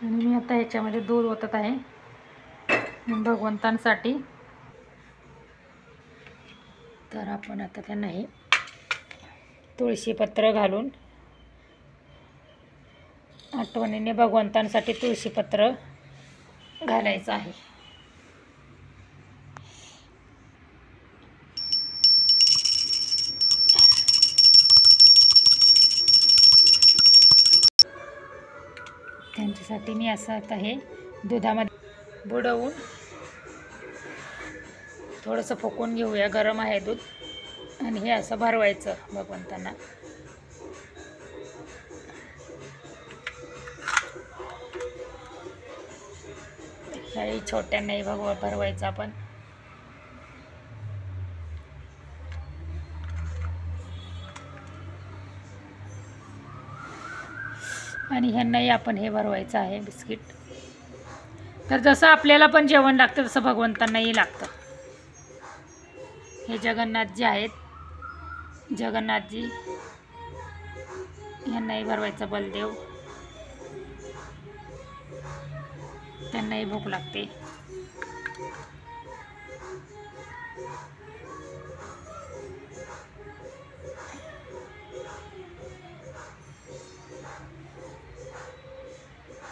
आणि मी आता ह्याच्यामध्ये दूध ओतत आहे भगवंतांसाठी। तर आपण आता त्यांना हे तुळशीपत्र घालून आठवणीने भगवंतांसाठी तुळशीपत्र घालायचं आहे। त्यांच्यासाठी मी असं आता हे दुधामध्ये बुडवून थोडंसं फुकून घेऊया, गरम आहे दूध, आणि हे असं भरवायचं भगवंतांना। काही छोट्यांनाही भरवायचं आपण। आणि ह्यांनाही आपण हे भरवायचं आहे बिस्किट। तर जसं आपल्याला पण जेवण लागतं तसं भगवंतांनाही लागतं। हे जगन्नाथजी आहेत, जगन्नाथजी यांनाही भरवायचं, बलदेव, त्यांनाही भूक लागते।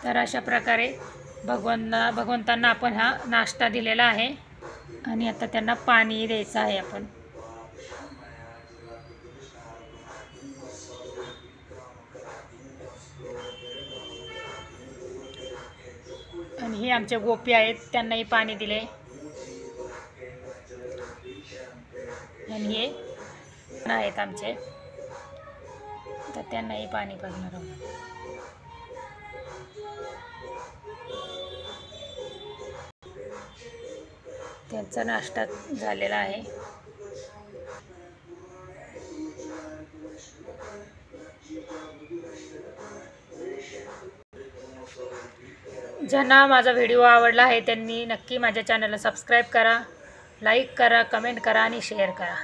तर अशा प्रकारे भगवंतांना आपण हा नाश्ता दिलेला आहे आणि आता त्यांना पाणी द्यायचं आहे आपण। आणि हे आमचे गोपी आहेत, त्यांनाही पाणी दिले। आणि हे आहेत आमचे, तर त्यांनाही पाणी पाजणार आहोत। त्यांचा नाश्ता झालेला आहे। ज्यांना माझा व्हिडिओ आवडला आहे त्यांनी नक्की माझ्या चॅनलला सबस्क्राईब करा, लाईक करा, कमेंट करा आणि शेअर करा।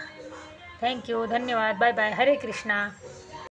थँक्यू, धन्यवाद, बाय बाय, हरे कृष्णा।